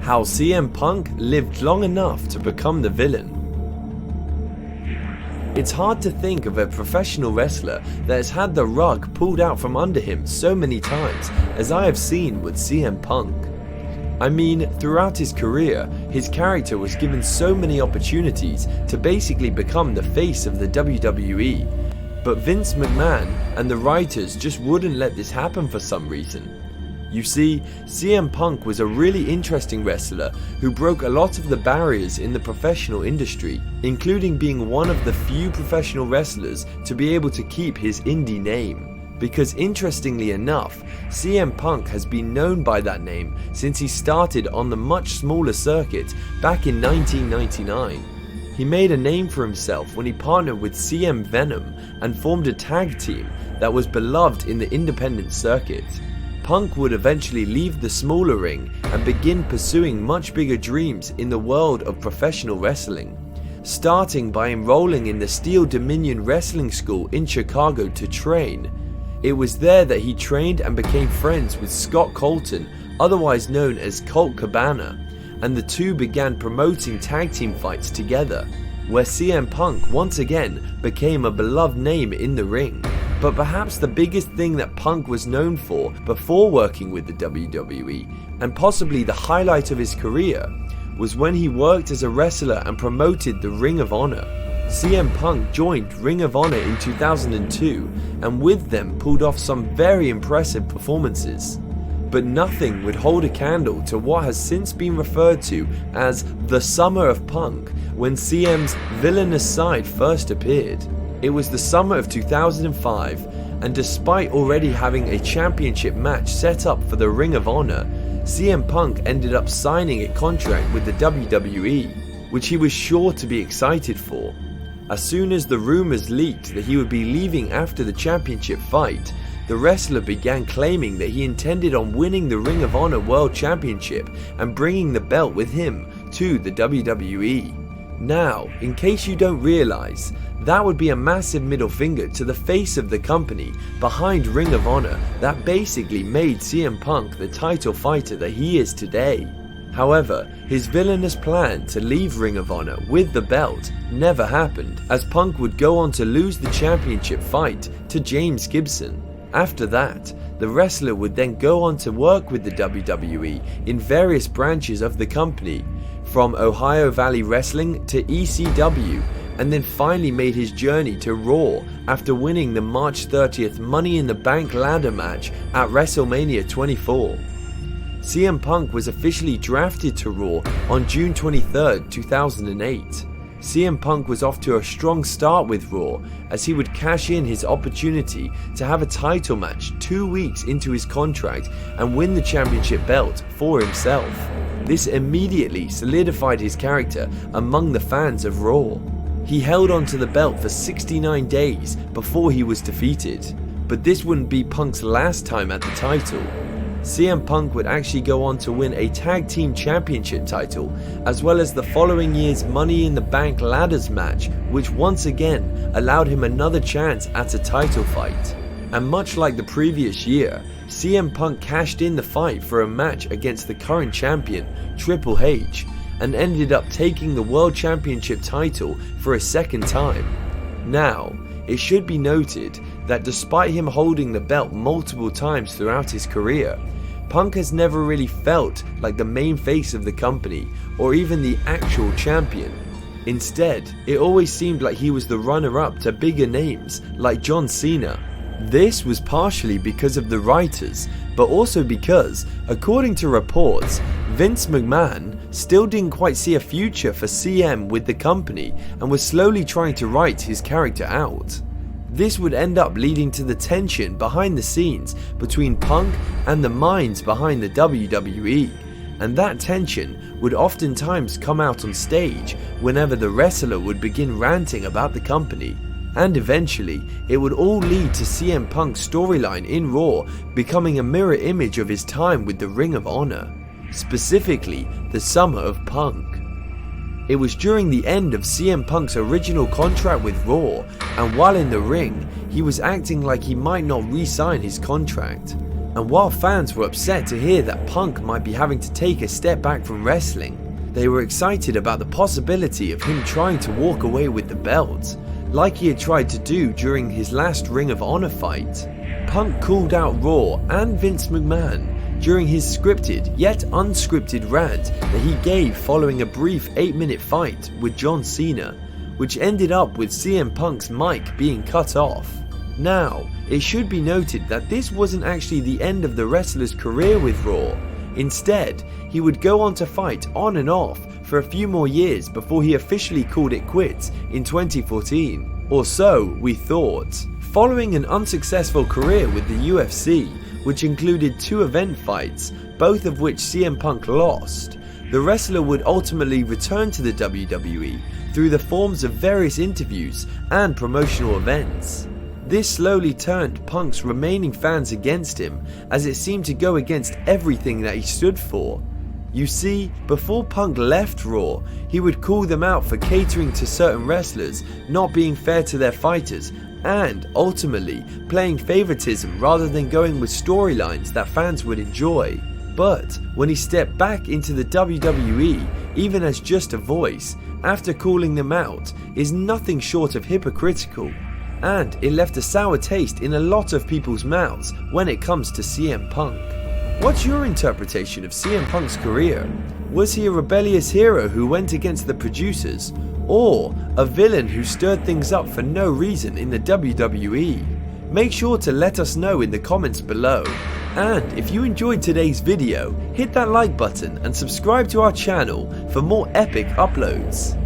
How CM Punk lived long enough to become the villain. It's hard to think of a professional wrestler that has had the rug pulled out from under him so many times as I have seen with CM Punk. I mean, throughout his career, his character was given so many opportunities to basically become the face of the WWE, but Vince McMahon and the writers just wouldn't let this happen for some reason. You see, CM Punk was a really interesting wrestler who broke a lot of the barriers in the professional industry, including being one of the few professional wrestlers to be able to keep his indie name. Because interestingly enough, CM Punk has been known by that name since he started on the much smaller circuit back in 1999. He made a name for himself when he partnered with CM Venom and formed a tag team that was beloved in the independent circuit. Punk would eventually leave the smaller ring and begin pursuing much bigger dreams in the world of professional wrestling, starting by enrolling in the Steel Dominion Wrestling School in Chicago to train. It was there that he trained and became friends with Scott Colton, otherwise known as Colt Cabana, and the two began promoting tag team fights together, where CM Punk once again became a beloved name in the ring. But perhaps the biggest thing that Punk was known for before working with the WWE, and possibly the highlight of his career, was when he worked as a wrestler and promoted the Ring of Honor. CM Punk joined Ring of Honor in 2002 and with them pulled off some very impressive performances. But nothing would hold a candle to what has since been referred to as the Summer of Punk, when CM's villainous side first appeared. It was the summer of 2005, and despite already having a championship match set up for the Ring of Honor, CM Punk ended up signing a contract with the WWE, which he was sure to be excited for. As soon as the rumors leaked that he would be leaving after the championship fight, the wrestler began claiming that he intended on winning the Ring of Honor World Championship and bringing the belt with him to the WWE. Now, in case you don't realize, that would be a massive middle finger to the face of the company behind Ring of Honor that basically made CM Punk the title fighter that he is today. However, his villainous plan to leave Ring of Honor with the belt never happened, as Punk would go on to lose the championship fight to James Gibson. After that, the wrestler would then go on to work with the WWE in various branches of the company, from Ohio Valley Wrestling to ECW, and then finally made his journey to Raw after winning the March 30th Money in the Bank ladder match at WrestleMania 24. CM Punk was officially drafted to Raw on June 23, 2008. CM Punk was off to a strong start with Raw, as he would cash in his opportunity to have a title match 2 weeks into his contract and win the championship belt for himself. This immediately solidified his character among the fans of Raw. He held on to the belt for 69 days before he was defeated, but this wouldn't be Punk's last time at the title. CM Punk would actually go on to win a tag team championship title, as well as the following year's Money in the Bank ladders match, which once again allowed him another chance at a title fight. And much like the previous year, CM Punk cashed in the fight for a match against the current champion, Triple H, and ended up taking the World Championship title for a second time. Now, it should be noted that despite him holding the belt multiple times throughout his career, Punk has never really felt like the main face of the company or even the actual champion. Instead, it always seemed like he was the runner-up to bigger names like John Cena. This was partially because of the writers, but also because, according to reports, Vince McMahon still didn't quite see a future for CM with the company and was slowly trying to write his character out. This would end up leading to the tension behind the scenes between Punk and the minds behind the WWE, and that tension would oftentimes come out on stage whenever the wrestler would begin ranting about the company. And eventually, it would all lead to CM Punk's storyline in Raw becoming a mirror image of his time with the Ring of Honor, specifically the Summer of Punk. It was during the end of CM Punk's original contract with Raw, and while in the ring, he was acting like he might not re-sign his contract. And while fans were upset to hear that Punk might be having to take a step back from wrestling, they were excited about the possibility of him trying to walk away with the belt, like he had tried to do during his last Ring of Honor fight. Punk called out Raw and Vince McMahon during his scripted yet unscripted rant that he gave following a brief 8-minute fight with John Cena, which ended up with CM Punk's mic being cut off. Now, it should be noted that this wasn't actually the end of the wrestler's career with Raw. Instead, he would go on to fight on and off for a few more years before he officially called it quits in 2014. Or so we thought. Following an unsuccessful career with the UFC, which included 2 event fights, both of which CM Punk lost, the wrestler would ultimately return to the WWE through the forms of various interviews and promotional events. This slowly turned Punk's remaining fans against him, as it seemed to go against everything that he stood for. You see, before Punk left Raw, he would call them out for catering to certain wrestlers, not being fair to their fighters, and ultimately playing favoritism rather than going with storylines that fans would enjoy. But when he stepped back into the WWE, even as just a voice, after calling them out, is nothing short of hypocritical. And it left a sour taste in a lot of people's mouths when it comes to CM Punk. What's your interpretation of CM Punk's career? Was he a rebellious hero who went against the producers, or a villain who stirred things up for no reason in the WWE? Make sure to let us know in the comments below. And if you enjoyed today's video, hit that like button and subscribe to our channel for more epic uploads.